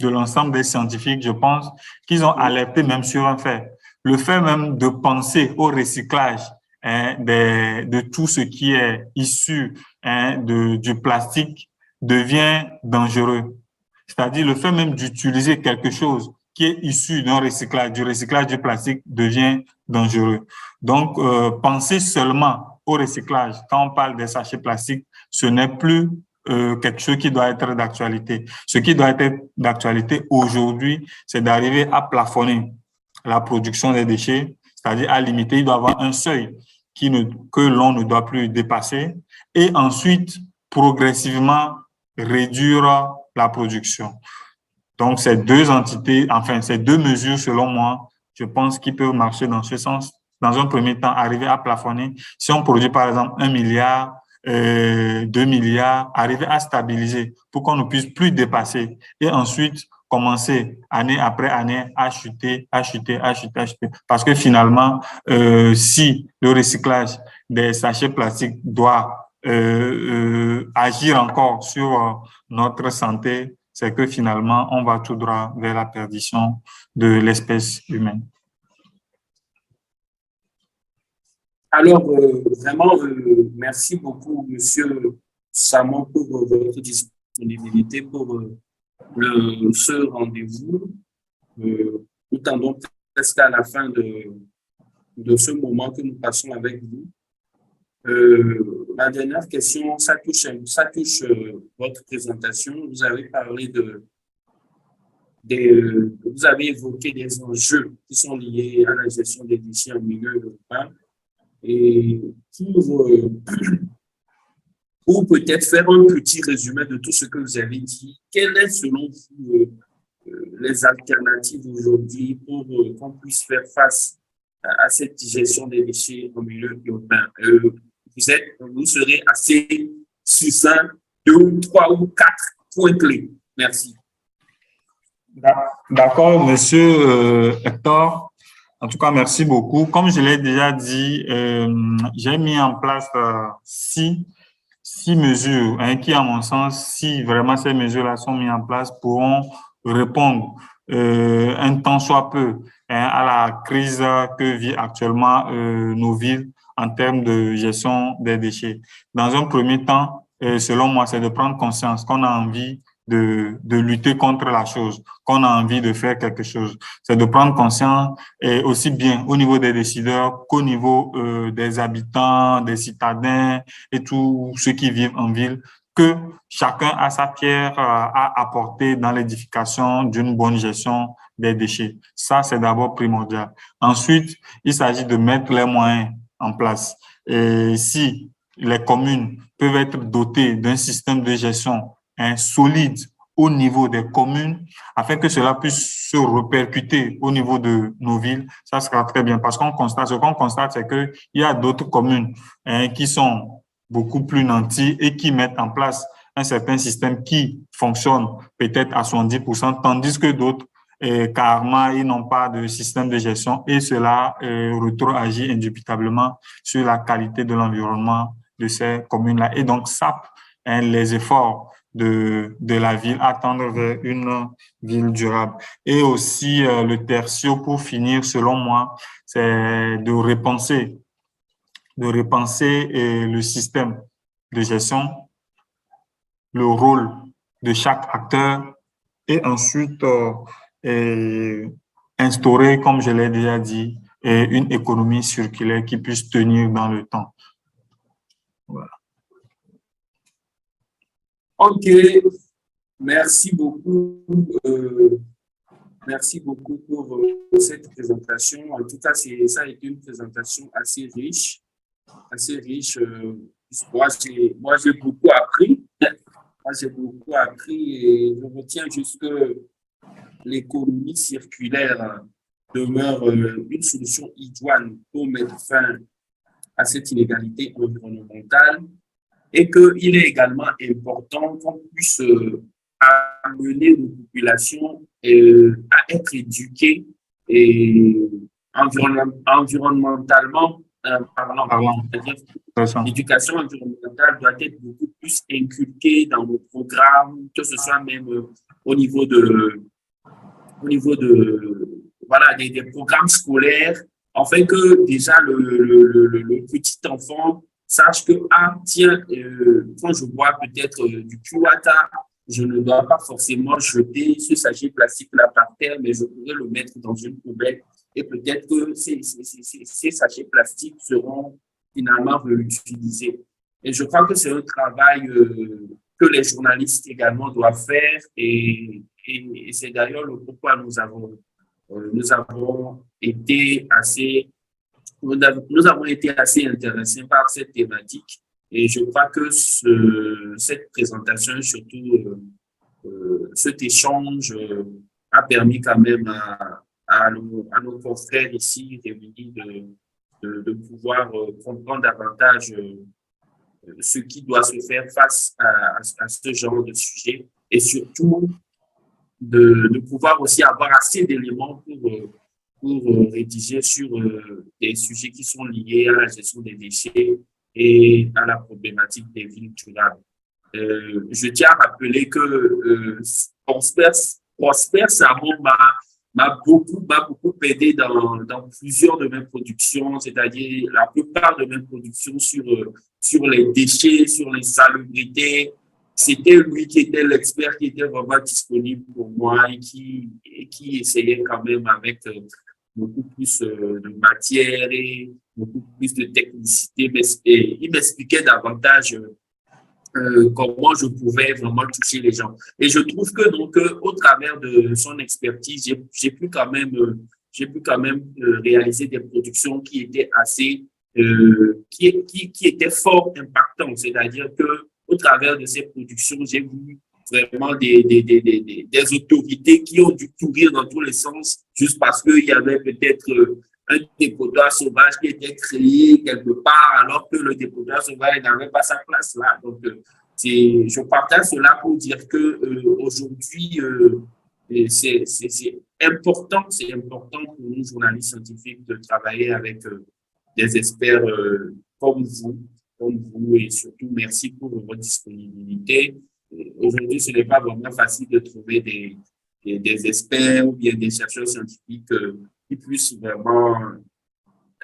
l'ensemble des scientifiques, je pense, qu'ils ont alerté même sur un fait. Le fait même de penser au recyclage de tout ce qui est issu du plastique devient dangereux. C'est-à-dire le fait même d'utiliser quelque chose qui est issu du recyclage du plastique devient dangereux. Donc, penser seulement au recyclage, quand on parle des sachets plastiques, ce n'est plus quelque chose qui doit être d'actualité. Ce qui doit être d'actualité aujourd'hui, c'est d'arriver à plafonner la production des déchets, c'est-à-dire à limiter, il doit y avoir un seuil que l'on ne doit plus dépasser, et ensuite, progressivement, réduire la production. Donc, ces deux entités, enfin, ces deux mesures, selon moi, je pense qu'ils peuvent marcher dans ce sens. Dans un premier temps, arriver à plafonner. Si on produit, par exemple, 1 milliard, 2 milliards, arriver à stabiliser pour qu'on ne puisse plus dépasser. Et ensuite, commencer année après année à chuter, à chuter, à chuter, à chuter. Parce que finalement, si le recyclage des sachets plastiques doit agir encore sur notre santé, c'est que finalement, on va tout droit vers la perdition de l'espèce humaine. Alors, vraiment, merci beaucoup, Monsieur Samon, pour votre disponibilité pour ce rendez-vous. Nous tendons presque à la fin de ce moment que nous passons avec vous. La dernière question, ça touche votre présentation. Vous avez parlé vous avez évoqué des enjeux qui sont liés à la gestion des déchets en milieu urbain. Et pour peut-être faire un petit résumé de tout ce que vous avez dit, quelles sont selon vous les alternatives aujourd'hui pour qu'on puisse faire face à cette gestion des déchets en milieu urbain? Vous serez assez succinct, 2, 3 ou 4 points clés. Merci. D'accord, monsieur Hector. En tout cas, merci beaucoup. Comme je l'ai déjà dit, j'ai mis en place six mesures qui, à mon sens, si vraiment ces mesures-là sont mises en place, pourront répondre un tant soit peu à la crise que vit actuellement nos villes en termes de gestion des déchets. Dans un premier temps, selon moi, c'est de prendre conscience qu'on a envie de lutter contre la chose, qu'on a envie de faire quelque chose. C'est de prendre conscience, et aussi bien au niveau des décideurs qu'au niveau des habitants, des citadins et tous ceux qui vivent en ville, que chacun a sa pierre à apporter dans l'édification d'une bonne gestion des déchets. Ça, c'est d'abord primordial. Ensuite, il s'agit de mettre les moyens en place. Et si les communes peuvent être dotées d'un système de gestion solide au niveau des communes, afin que cela puisse se répercuter au niveau de nos villes, ça sera très bien. Parce ce qu'on constate, c'est qu'il y a d'autres communes qui sont beaucoup plus nantis et qui mettent en place un certain système qui fonctionne peut-être à 70%, tandis que d'autres, carrément, ils n'ont pas de système de gestion et cela rétroagit indubitablement sur la qualité de l'environnement de ces communes-là. Et donc, sape les efforts de la ville à tendre vers une ville durable. Et aussi, le tertio, pour finir, selon moi, c'est de repenser le système de gestion, le rôle de chaque acteur et ensuite instaurer, comme je l'ai déjà dit, une économie circulaire qui puisse tenir dans le temps. Voilà. OK, merci beaucoup. Merci beaucoup pour cette présentation. En tout cas, ça a été une présentation assez riche. Moi, j'ai beaucoup appris. Et je retiens juste que l'économie circulaire demeure une solution idoine pour mettre fin à cette inégalité environnementale et qu'il est également important qu'on puisse amener nos populations à être éduquées et environnementalement parlant. L'éducation environnementale doit être beaucoup plus inculquée dans nos programmes, que ce soit même au niveau de voilà, des programmes scolaires, afin que déjà le petit enfant sache que, ah, tiens, quand je bois peut-être du puata, je ne dois pas forcément jeter ce sachet plastique-là par terre, mais je pourrais le mettre dans une poubelle et peut-être que ces sachets plastiques seront finalement réutilisés. Et je crois que c'est un travail que les journalistes également doivent faire et c'est d'ailleurs le pourquoi nous avons été assez intéressés par cette thématique. Et je crois que cette présentation, surtout cet échange, a permis quand même à nos confrères ici réunis de pouvoir comprendre davantage ce qui doit se faire face à ce genre de sujet et surtout de pouvoir aussi avoir assez d'éléments pour rédiger sur des sujets qui sont liés à la gestion des déchets et à la problématique des villes durables. Je tiens à rappeler que Prosper Savon m'a beaucoup aidé dans plusieurs de mes productions, c'est-à-dire la plupart de mes productions sur les déchets, sur l'insalubrité. C'était lui qui était l'expert, qui était vraiment disponible pour moi et qui essayait quand même avec beaucoup plus de matière et beaucoup plus de technicité. Mais il m'expliquait davantage comment je pouvais vraiment toucher les gens. Et je trouve que donc au travers de son expertise, j'ai pu quand même réaliser des productions qui étaient assez qui étaient fort impactantes. C'est-à-dire que au travers de ces productions, j'ai vu vraiment des autorités qui ont dû courir dans tous les sens juste parce qu'il y avait peut-être un dépotoir sauvage qui était créé quelque part alors que le dépotoir sauvage n'avait pas sa place là. Donc, je partage cela pour dire que aujourd'hui, c'est important pour nous, journalistes scientifiques, de travailler avec des experts comme vous et surtout merci pour votre disponibilité. Aujourd'hui, ce n'est pas vraiment facile de trouver des experts ou bien des chercheurs scientifiques qui puissent vraiment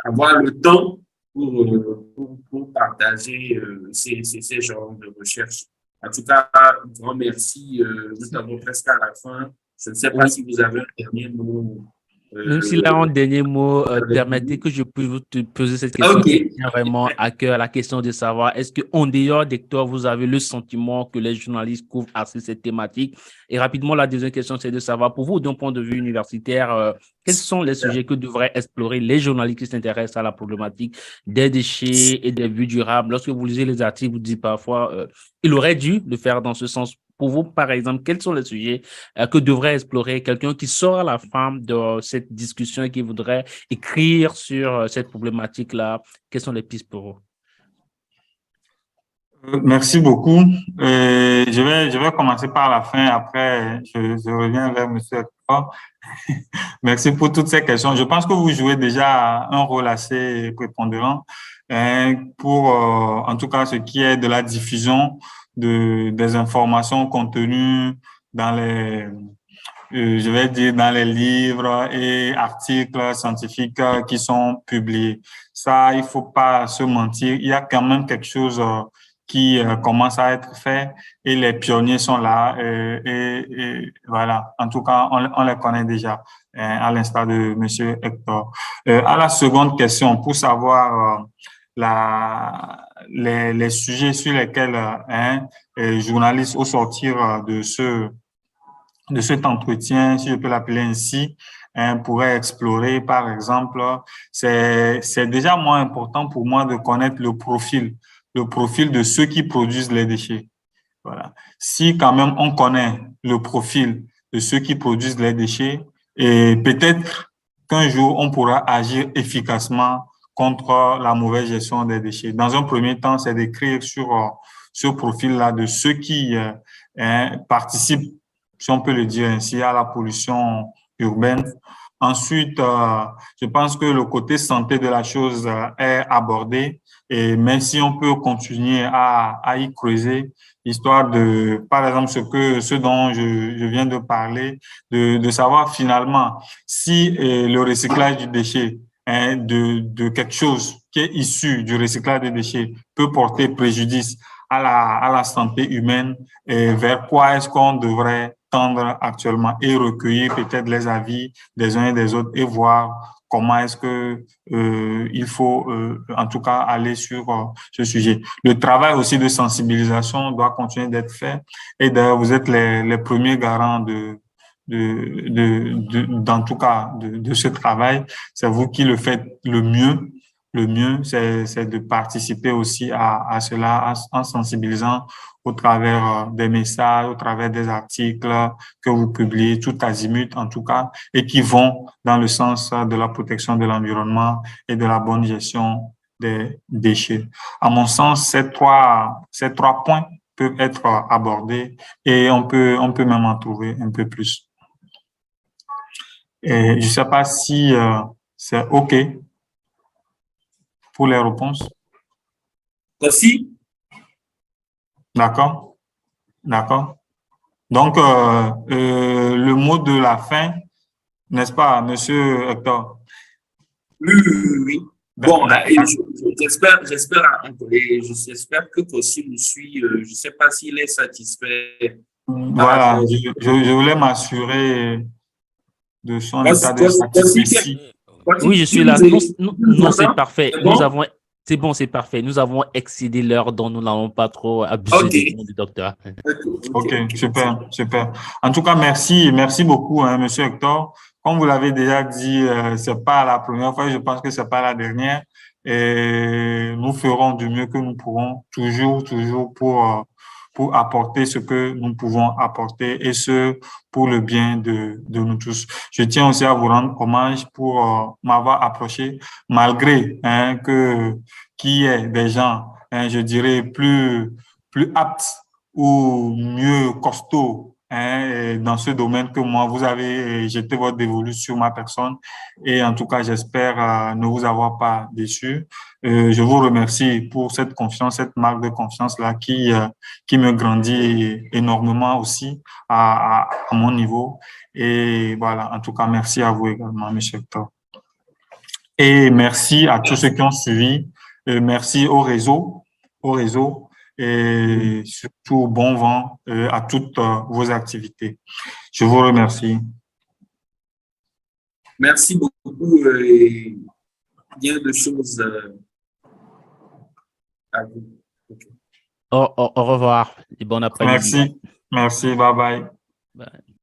avoir le temps pour partager ces genres de recherches. En tout cas, un grand merci. Nous avons presque à la fin. Je ne sais pas si vous avez un dernier mot. Même s'il a un dernier mot, permettez que je puisse vous poser cette question qui tient vraiment à cœur, la question de savoir, est-ce qu'en dehors d'Hector, vous avez le sentiment que les journalistes couvrent assez cette thématique? Et rapidement, la deuxième question, c'est de savoir, pour vous, d'un point de vue universitaire, quels sont les sujets que devraient explorer les journalistes qui s'intéressent à la problématique des déchets et des vues durables? Lorsque vous lisez les articles, vous dites parfois, il aurait dû le faire dans ce sens. pour vous, par exemple, quels sont les sujets que devrait explorer quelqu'un qui sort à la fin de cette discussion et qui voudrait écrire sur cette problématique-là? Quelles sont les pistes pour vous? Merci beaucoup. Je vais commencer par la fin. Après, je reviens vers Monsieur Hector. Merci pour toutes ces questions. Je pense que vous jouez déjà un rôle assez prépondérant pour, en tout cas, ce qui est de la diffusion des informations contenues dans je vais dire, dans les livres et articles scientifiques qui sont publiés. Ça, il faut pas se mentir. Il y a quand même quelque chose qui commence à être fait et les pionniers sont là et voilà. En tout cas, on les connaît déjà, à l'instar de Monsieur Hector. À la seconde question, pour savoir les sujets sur lesquels les journalistes au sortir de cet entretien, si je peux l'appeler ainsi, pourrait explorer, par exemple, c'est déjà moins important pour moi de connaître le profil de ceux qui produisent les déchets. Voilà. Si quand même on connaît le profil de ceux qui produisent les déchets, et peut-être qu'un jour on pourra agir efficacement contre la mauvaise gestion des déchets. Dans un premier temps, c'est d'écrire sur ce profil-là de ceux qui participent, si on peut le dire ainsi, à la pollution urbaine. Ensuite, je pense que le côté santé de la chose est abordé, et mais si on peut continuer à y creuser, histoire de, par exemple, ce dont je viens de parler, de savoir finalement si le recyclage du déchet de quelque chose qui est issu du recyclage des déchets peut porter préjudice à la santé humaine, et vers quoi est-ce qu'on devrait tendre actuellement et recueillir peut-être les avis des uns et des autres et voir comment est-ce que il faut en tout cas aller sur ce sujet. Le travail aussi de sensibilisation doit continuer d'être fait, et d'ailleurs vous êtes les premiers garants d'en tout cas de ce travail. C'est vous qui le faites le mieux. Le mieux, c'est de participer aussi à cela en sensibilisant au travers des messages, au travers des articles que vous publiez, tout azimut en tout cas, et qui vont dans le sens de la protection de l'environnement et de la bonne gestion des déchets. À mon sens, ces trois points peuvent être abordés, et on peut même en trouver un peu plus. Et je ne sais pas si c'est OK pour les réponses. Merci. D'accord, d'accord. Donc, le mot de la fin, n'est-ce pas, Monsieur Hector? Oui, oui, oui. Bon, j'espère que Kossi nous suit. Je ne sais pas s'il est satisfait. Voilà, je voulais m'assurer de son état de satisfaction. Oui, je suis là. Non, c'est parfait. C'est bon, c'est parfait. Nous avons excédé l'heure, dont nous n'avons pas trop abusé du docteur. OK, super, super. En tout cas, merci beaucoup, Monsieur Hector. Comme vous l'avez déjà dit, c'est pas la première fois, je pense que c'est pas la dernière. Et nous ferons du mieux que nous pourrons, toujours pour apporter ce que nous pouvons apporter, et ce, pour le bien de nous tous. Je tiens aussi à vous rendre hommage pour m'avoir approché, malgré qu'il y ait des gens, je dirais, plus aptes ou mieux costauds dans ce domaine que moi. Vous avez jeté votre dévolu sur ma personne, et en tout cas, j'espère ne vous avoir pas déçu. Je vous remercie pour cette confiance, cette marque de confiance-là qui me grandit énormément aussi à mon niveau. Et voilà, en tout cas, merci à vous également, M. Hector. Et merci à tous ceux qui ont suivi. Merci au réseau, et surtout bon vent à toutes vos activités. Je vous remercie. Merci beaucoup et bien de choses à vous. Okay. Au revoir et bon après-midi. Merci, bye bye. Bye.